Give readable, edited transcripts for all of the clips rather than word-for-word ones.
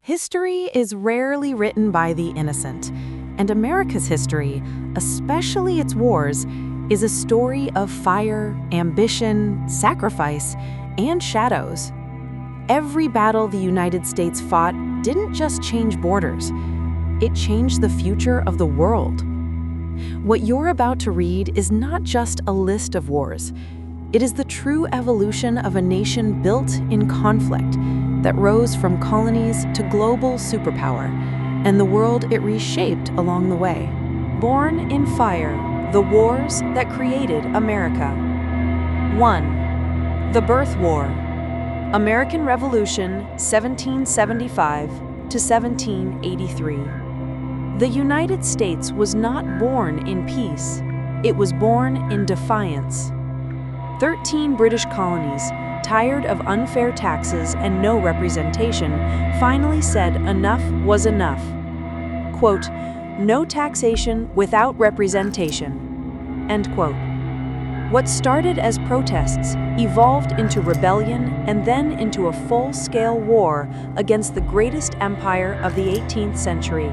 History is rarely written by the innocent, and America's history, especially its wars, is a story of fire, ambition, sacrifice, and shadows. Every battle the United States fought didn't just change borders, it changed the future of the world. What you're about to read is not just a list of wars. It is the true evolution of a nation built in conflict that rose from colonies to global superpower, and the world it reshaped along the way. Born in Fire, the wars that created America. 1. The Birth War. American Revolution, 1775 to 1783. The United States was not born in peace. It was born in defiance. 13 British colonies, tired of unfair taxes and no representation, finally said enough was enough. Quote, "No taxation without representation." End quote. What started as protests evolved into rebellion and then into a full-scale war against the greatest empire of the 18th century.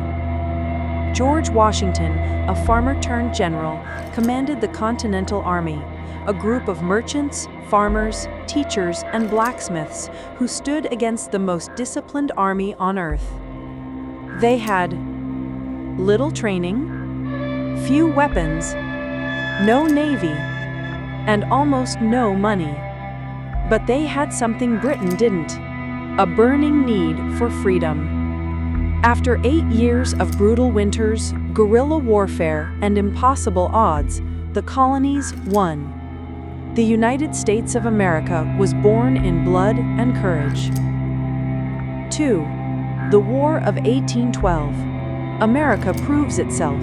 George Washington, a farmer-turned-general, commanded the Continental Army, a group of merchants, farmers, teachers, and blacksmiths who stood against the most disciplined army on earth. They had little training, few weapons, no navy, and almost no money. But they had something Britain didn't: a burning need for freedom. After 8 years of brutal winters, guerrilla warfare, and impossible odds, the colonies won. The United States of America was born in blood and courage. 2. The War of 1812. America proves itself.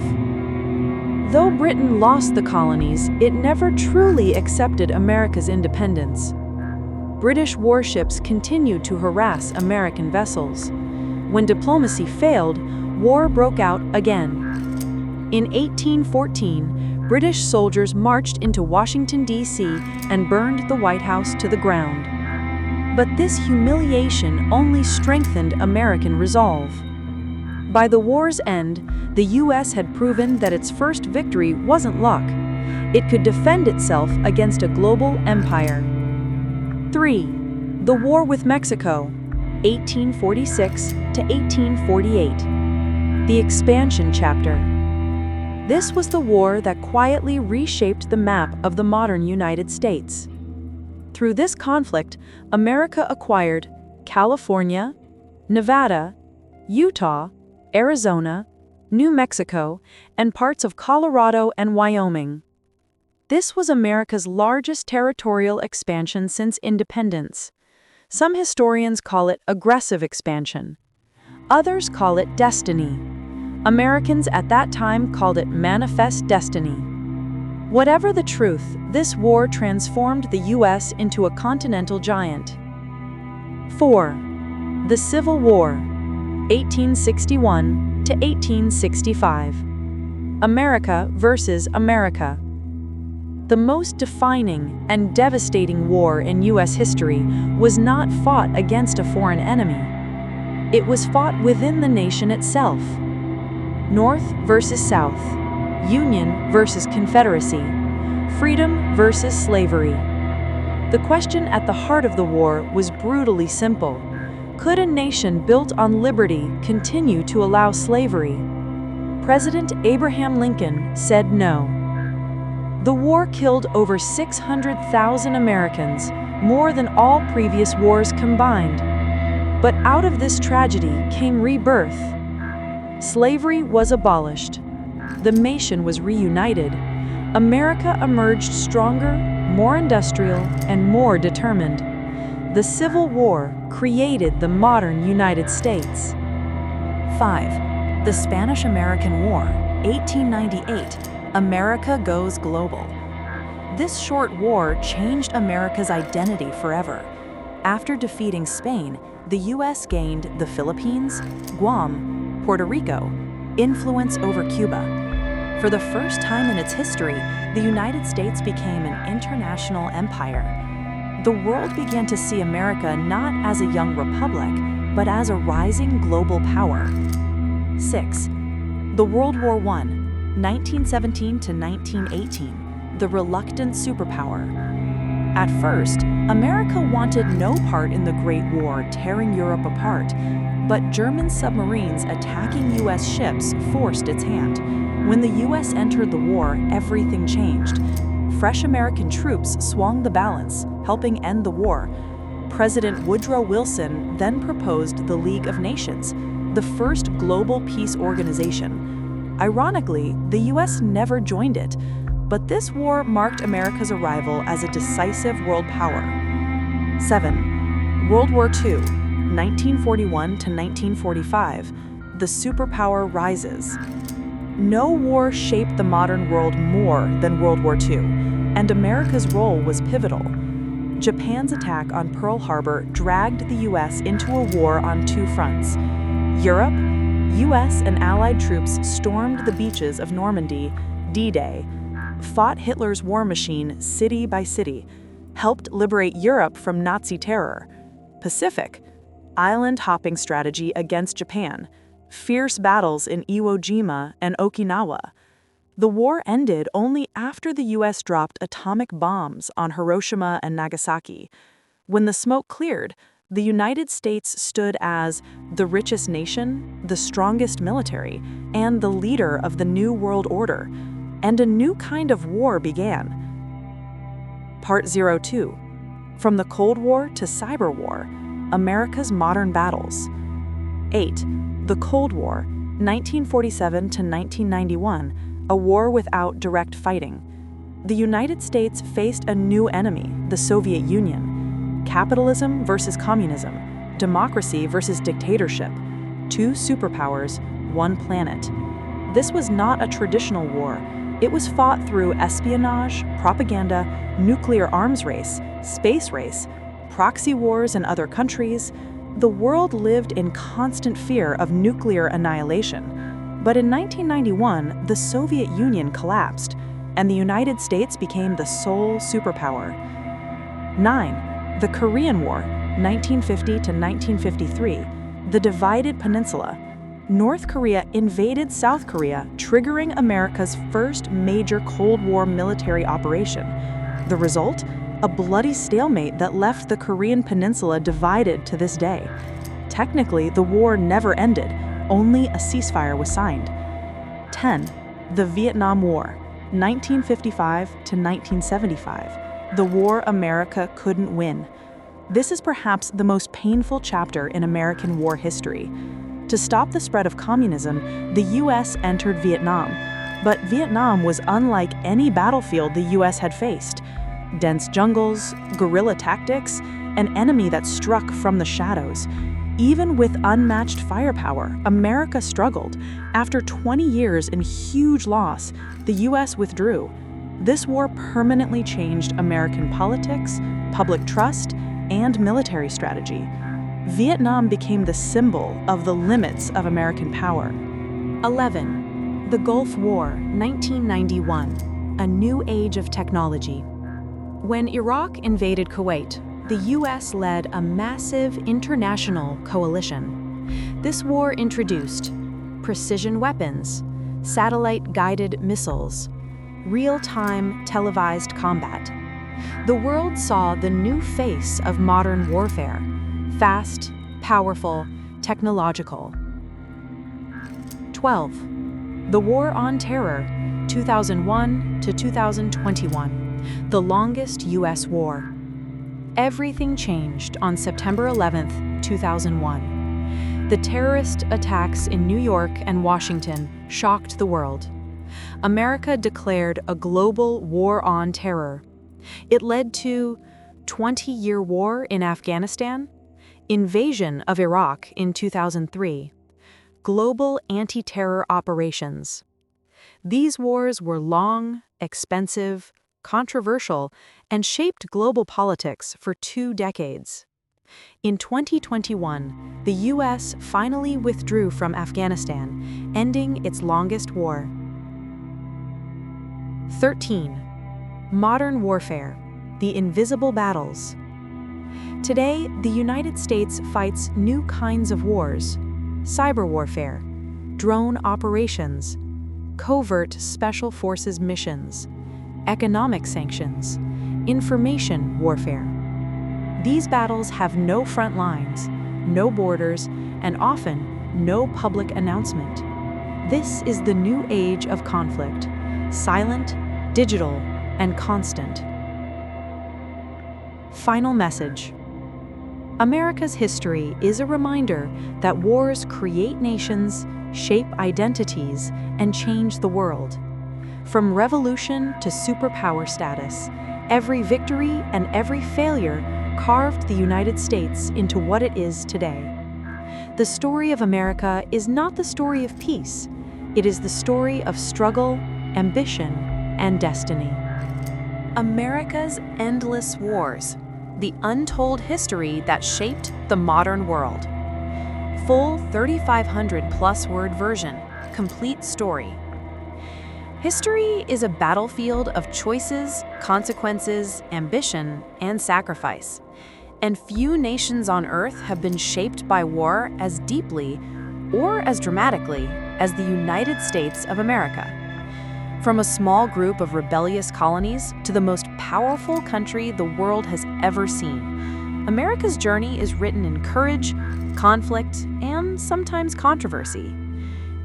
Though Britain lost the colonies, it never truly accepted America's independence. British warships continued to harass American vessels. When diplomacy failed, war broke out again. In 1814, British soldiers marched into Washington, D.C. and burned the White House to the ground. But this humiliation only strengthened American resolve. By the war's end, the U.S. had proven that its first victory wasn't luck. It could defend itself against a global empire. 3. The War with Mexico, 1846 to 1848. The Expansion Chapter. This was the war that quietly reshaped the map of the modern United States. Through this conflict, America acquired California, Nevada, Utah, Arizona, New Mexico, and parts of Colorado and Wyoming. This was America's largest territorial expansion since independence. Some historians call it aggressive expansion. Others call it destiny. Americans at that time called it manifest destiny. Whatever the truth, this war transformed the U.S. into a continental giant. 4. The Civil War, 1861 to 1865. America versus America. The most defining and devastating war in U.S. history was not fought against a foreign enemy. It was fought within the nation itself. North versus South, Union versus Confederacy, freedom versus slavery. The question at the heart of the war was brutally simple. Could a nation built on liberty continue to allow slavery? President Abraham Lincoln said no. The war killed over 600,000 Americans, more than all previous wars combined. But out of this tragedy came rebirth. Slavery was abolished. The nation was reunited. America emerged stronger, more industrial, and more determined. The Civil War created the modern United States. 5. The Spanish-American War, 1898. America goes global. This short war changed America's identity forever. After defeating Spain, the U.S. gained the Philippines, Guam, Puerto Rico, influence over Cuba. For the first time in its history, the United States became an international empire. The world began to see America not as a young republic, but as a rising global power. 6. The World War I, 1917 to 1918, the reluctant superpower. At first, America wanted no part in the Great War tearing Europe apart, but German submarines attacking U.S. ships forced its hand. When the U.S. entered the war, everything changed. Fresh American troops swung the balance, helping end the war. President Woodrow Wilson then proposed the League of Nations, the first global peace organization. Ironically, the U.S. never joined it, but this war marked America's arrival as a decisive world power. 7. World War II, 1941 to 1945, the superpower rises. No war shaped the modern world more than World War II, and America's role was pivotal. Japan's attack on Pearl Harbor dragged the U.S. into a war on two fronts. Europe, U.S. and Allied troops stormed the beaches of Normandy, D-Day, fought Hitler's war machine city by city, helped liberate Europe from Nazi terror. Pacific, island hopping strategy against Japan, fierce battles in Iwo Jima and Okinawa. The war ended only after the U.S. dropped atomic bombs on Hiroshima and Nagasaki. When the smoke cleared, the United States stood as the richest nation, the strongest military, and the leader of the New World Order. And a new kind of war began. Part 02. From the Cold War to Cyber War, America's Modern Battles. 8. The Cold War, 1947 to 1991, a war without direct fighting. The United States faced a new enemy, the Soviet Union. Capitalism versus communism, democracy versus dictatorship. Two superpowers, one planet. This was not a traditional war. It was fought through espionage, propaganda, nuclear arms race, space race, proxy wars in other countries. The world lived in constant fear of nuclear annihilation. But in 1991, the Soviet Union collapsed, and the United States became the sole superpower. 9. The Korean War, 1950 to 1953, the divided peninsula. North Korea invaded South Korea, triggering America's first major Cold War military operation. The result? A bloody stalemate that left the Korean peninsula divided to this day. Technically, the war never ended, only a ceasefire was signed. 10. The Vietnam War, 1955 to 1975, the war America couldn't win. This is perhaps the most painful chapter in American war history. To stop the spread of communism, the U.S. entered Vietnam. But Vietnam was unlike any battlefield the U.S. had faced. Dense jungles, guerrilla tactics, an enemy that struck from the shadows. Even with unmatched firepower, America struggled. After 20 years and huge loss, the U.S. withdrew. This war permanently changed American politics, public trust, and military strategy. Vietnam became the symbol of the limits of American power. 11. The Gulf War, 1991, a new age of technology. When Iraq invaded Kuwait, the U.S. led a massive international coalition. This war introduced precision weapons, satellite-guided missiles, real-time televised combat. The world saw the new face of modern warfare. Fast, powerful, technological. 12. The War on Terror, 2001 to 2021, the longest U.S. war. Everything changed on September 11, 2001. The terrorist attacks in New York and Washington shocked the world. America declared a global war on terror. It led to 20-year war in Afghanistan, invasion of Iraq in 2003, global anti-terror operations. These wars were long, expensive, controversial, and shaped global politics for 2 decades. In 2021, the U.S. finally withdrew from Afghanistan, ending its longest war. 13. Modern warfare, the invisible battles. Today, the United States fights new kinds of wars: cyber warfare, drone operations, covert special forces missions, economic sanctions, information warfare. These battles have no front lines, no borders, and often no public announcement. This is the new age of conflict: silent, digital, and constant. Final message. America's history is a reminder that wars create nations, shape identities, and change the world. From revolution to superpower status, every victory and every failure carved the United States into what it is today. The story of America is not the story of peace. It is the story of struggle, ambition, and destiny. America's endless wars. The untold history that shaped the modern world. Full 3,500+ word version, complete story. History is a battlefield of choices, consequences, ambition, and sacrifice. And few nations on Earth have been shaped by war as deeply or as dramatically as the United States of America. From a small group of rebellious colonies to the most powerful country the world has ever seen, America's journey is written in courage, conflict, and sometimes controversy.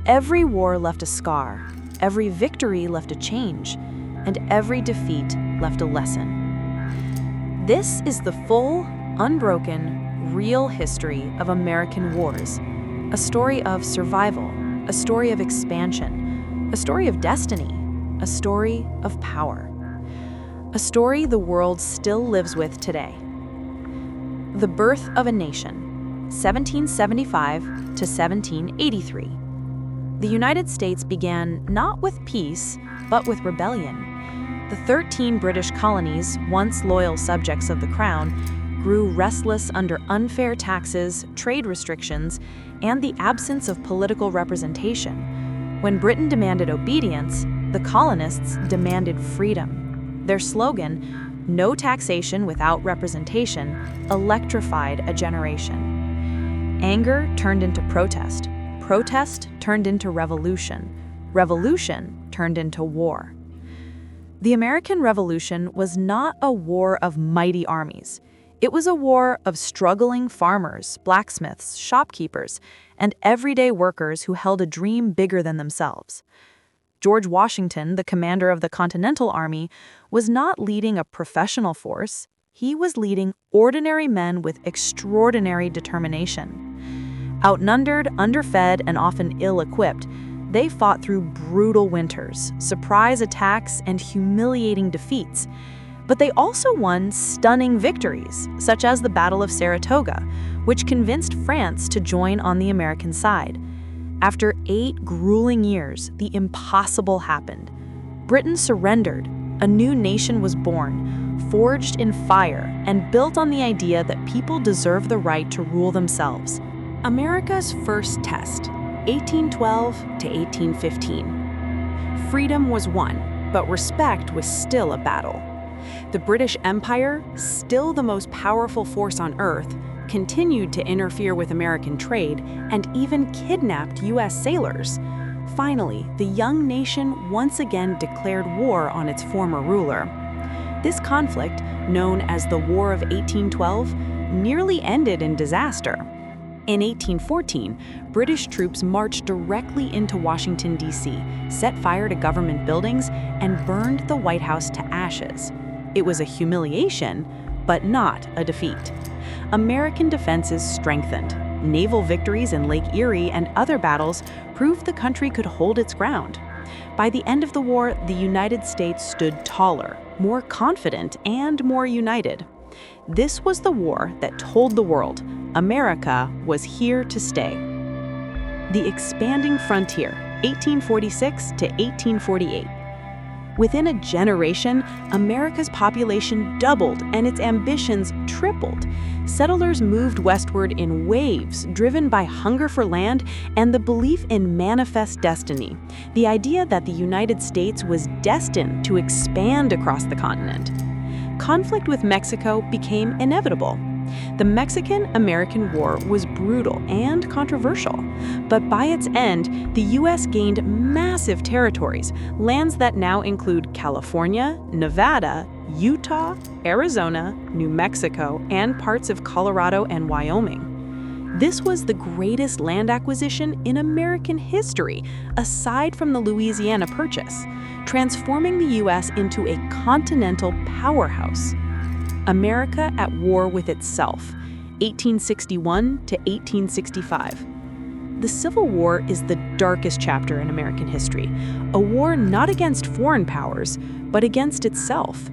Every war left a scar, every victory left a change, and every defeat left a lesson. This is the full, unbroken, real history of American wars. A story of survival, a story of expansion, a story of destiny, a story of power. A story the world still lives with today. The birth of a nation, 1775 to 1783. The United States began not with peace, but with rebellion. The 13 British colonies, once loyal subjects of the Crown, grew restless under unfair taxes, trade restrictions, and the absence of political representation. When Britain demanded obedience, the colonists demanded freedom. Their slogan, "No taxation without representation," electrified a generation. Anger turned into protest. Protest turned into revolution. Revolution turned into war. The American Revolution was not a war of mighty armies. It was a war of struggling farmers, blacksmiths, shopkeepers, and everyday workers who held a dream bigger than themselves. George Washington, the commander of the Continental Army, was not leading a professional force. He was leading ordinary men with extraordinary determination. Outnumbered, underfed, and often ill-equipped, they fought through brutal winters, surprise attacks, and humiliating defeats. But they also won stunning victories, such as the Battle of Saratoga, which convinced France to join on the American side. After 8 grueling years, the impossible happened. Britain surrendered. A new nation was born, forged in fire, and built on the idea that people deserve the right to rule themselves. America's first test, 1812 to 1815. Freedom was won, but respect was still a battle. The British Empire, still the most powerful force on Earth, continued to interfere with American trade and even kidnapped U.S. sailors. Finally, the young nation once again declared war on its former ruler. This conflict, known as the War of 1812, nearly ended in disaster. In 1814, British troops marched directly into Washington, D.C., set fire to government buildings, and burned the White House to ashes. It was a humiliation, but not a defeat. American defenses strengthened. Naval victories in Lake Erie and other battles proved the country could hold its ground. By the end of the war, the United States stood taller, more confident, and more united. This was the war that told the world America was here to stay. The expanding frontier, 1846 to 1848. Within a generation, America's population doubled and its ambitions tripled. Settlers moved westward in waves, driven by hunger for land and the belief in manifest destiny, the idea that the United States was destined to expand across the continent. Conflict with Mexico became inevitable. The Mexican-American War was brutal and controversial, but by its end, the U.S. gained massive territories, lands that now include California, Nevada, Utah, Arizona, New Mexico, and parts of Colorado and Wyoming. This was the greatest land acquisition in American history, aside from the Louisiana Purchase, transforming the U.S. into a continental powerhouse. America at war with itself, 1861 to 1865. The Civil War is the darkest chapter in American history, a war not against foreign powers, but against itself.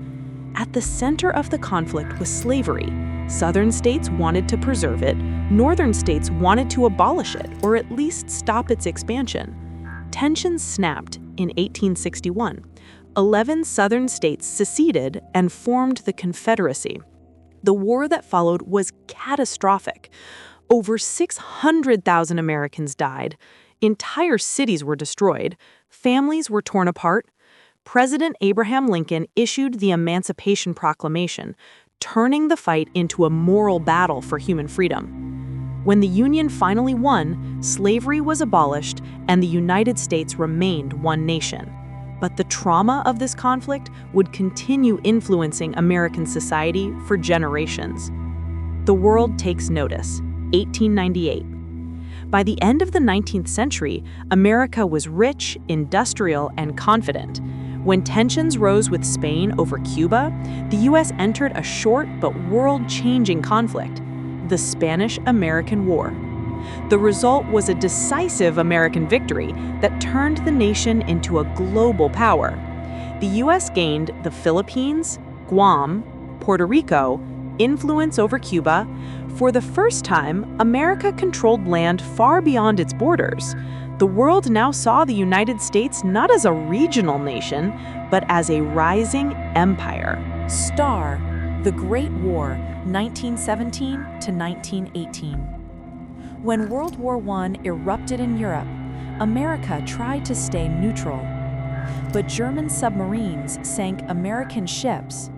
At the center of the conflict was slavery. Southern states wanted to preserve it, northern states wanted to abolish it, or at least stop its expansion. Tensions snapped in 1861. 11 southern states seceded and formed the Confederacy. The war that followed was catastrophic. Over 600,000 Americans died. Entire cities were destroyed. Families were torn apart. President Abraham Lincoln issued the Emancipation Proclamation, turning the fight into a moral battle for human freedom. When the Union finally won, slavery was abolished and the United States remained one nation. But the trauma of this conflict would continue influencing American society for generations. The world takes notice, 1898. By the end of the 19th century, America was rich, industrial, and confident. When tensions rose with Spain over Cuba, the U.S. entered a short but world-changing conflict, the Spanish-American War. The result was a decisive American victory that turned the nation into a global power. The U.S. gained the Philippines, Guam, Puerto Rico, influence over Cuba. For the first time, America controlled land far beyond its borders. The world now saw the United States not as a regional nation, but as a rising empire. Star, the Great War, 1917 to 1918. When World War I erupted in Europe, America tried to stay neutral. But German submarines sank American ships,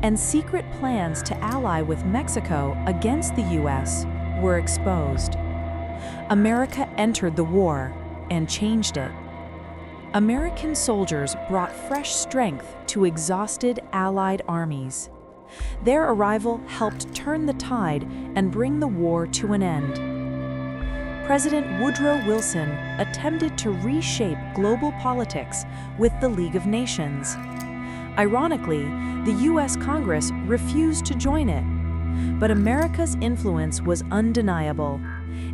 and secret plans to ally with Mexico against the U.S. were exposed. America entered the war and changed it. American soldiers brought fresh strength to exhausted Allied armies. Their arrival helped turn the tide and bring the war to an end. President Woodrow Wilson attempted to reshape global politics with the League of Nations. Ironically, the U.S. Congress refused to join it. But America's influence was undeniable.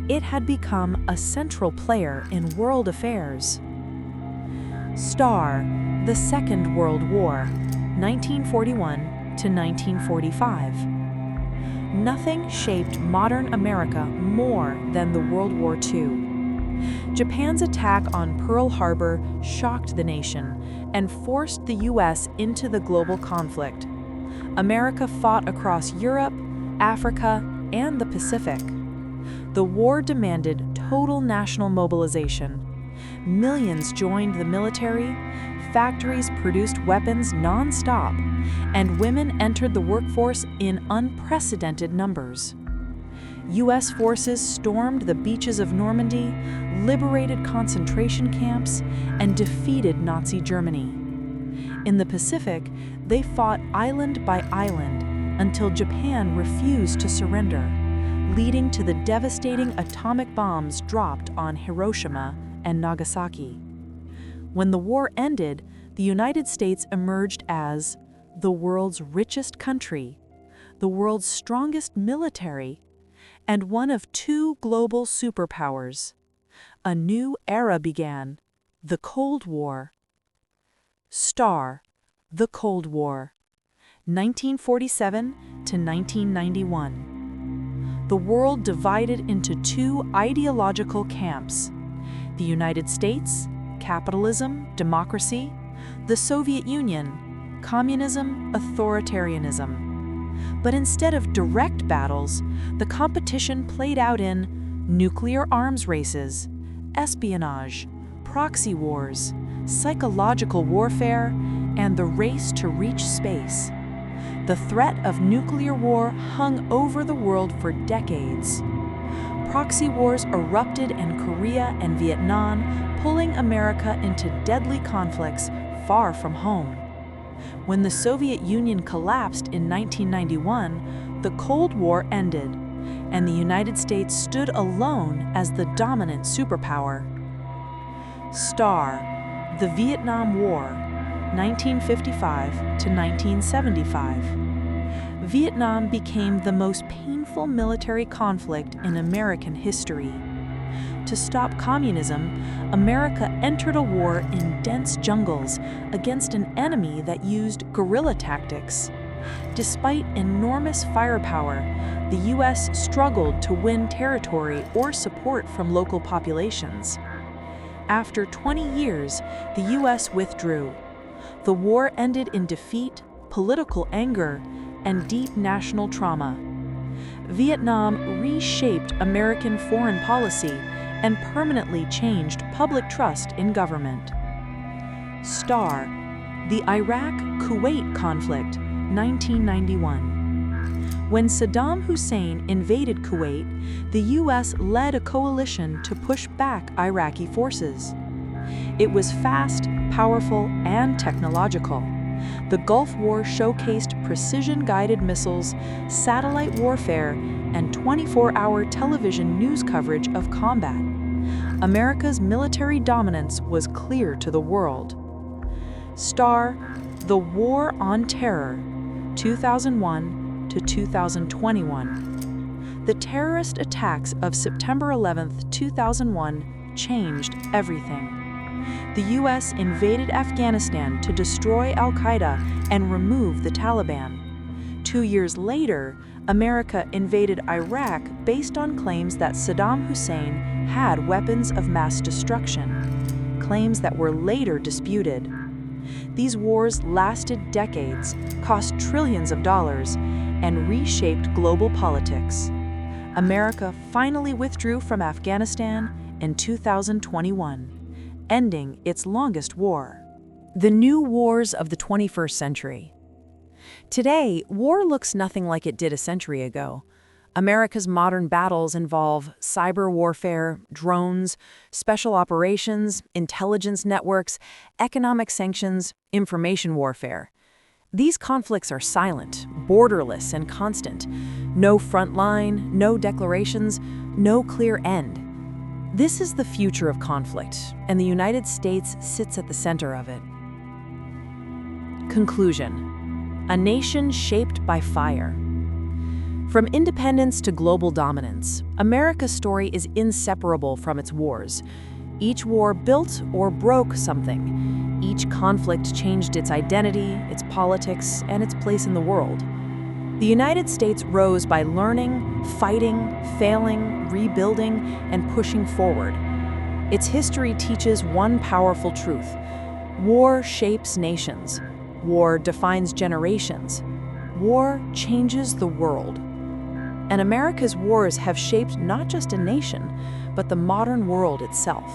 It had become a central player in world affairs. Star, the Second World War, 1941 to 1945. Nothing shaped modern America more than the World War II. Japan's attack on Pearl Harbor shocked the nation and forced the U.S. into the global conflict. America fought across Europe, Africa, and the Pacific. The war demanded total national mobilization. Millions joined the military, factories produced weapons non-stop, and women entered the workforce in unprecedented numbers. U.S. forces stormed the beaches of Normandy, liberated concentration camps, and defeated Nazi Germany. In the Pacific, they fought island by island until Japan refused to surrender, leading to the devastating atomic bombs dropped on Hiroshima and Nagasaki. When the war ended, the United States emerged as the world's richest country, the world's strongest military, and one of two global superpowers. A new era began, the Cold War. Star, the Cold War, 1947 to 1991. The world divided into two ideological camps: the United States, capitalism, democracy; the Soviet Union, communism, authoritarianism. But instead of direct battles, the competition played out in nuclear arms races, espionage, proxy wars, psychological warfare, and the race to reach space. The threat of nuclear war hung over the world for decades. Proxy wars erupted in Korea and Vietnam, pulling America into deadly conflicts far from home. When the Soviet Union collapsed in 1991, the Cold War ended, and the United States stood alone as the dominant superpower. Star, the Vietnam War, 1955 to 1975. Vietnam became the most painful military conflict in American history. To stop communism, America entered a war in dense jungles against an enemy that used guerrilla tactics. Despite enormous firepower, the U.S. struggled to win territory or support from local populations. After 20 years, the U.S. withdrew. The war ended in defeat, political anger, and deep national trauma. Vietnam reshaped American foreign policy and permanently changed public trust in government. Star, the Iraq-Kuwait conflict, 1991. When Saddam Hussein invaded Kuwait, the U.S. led a coalition to push back Iraqi forces. It was fast, powerful, and technological. The Gulf War showcased precision-guided missiles, satellite warfare, and 24-hour television news coverage of combat. America's military dominance was clear to the world. Star, the War on Terror, 2001 to 2021. The terrorist attacks of September 11, 2001 changed everything. The U.S. invaded Afghanistan to destroy al-Qaeda and remove the Taliban. 2 years later, America invaded Iraq based on claims that Saddam Hussein had weapons of mass destruction, claims that were later disputed. These wars lasted decades, cost trillions of dollars, and reshaped global politics. America finally withdrew from Afghanistan in 2021. Ending its longest war. The new wars of the 21st century. Today, war looks nothing like it did a century ago. America's modern battles involve cyber warfare, drones, special operations, intelligence networks, economic sanctions, information warfare. These conflicts are silent, borderless, and constant. No front line, no declarations, no clear end. This is the future of conflict, and the United States sits at the center of it. Conclusion: a nation shaped by fire. From independence to global dominance, America's story is inseparable from its wars. Each war built or broke something. Each conflict changed its identity, its politics, and its place in the world. The United States rose by learning, fighting, failing, rebuilding, and pushing forward. Its history teaches one powerful truth: war shapes nations. War defines generations. War changes the world. And America's wars have shaped not just a nation, but the modern world itself.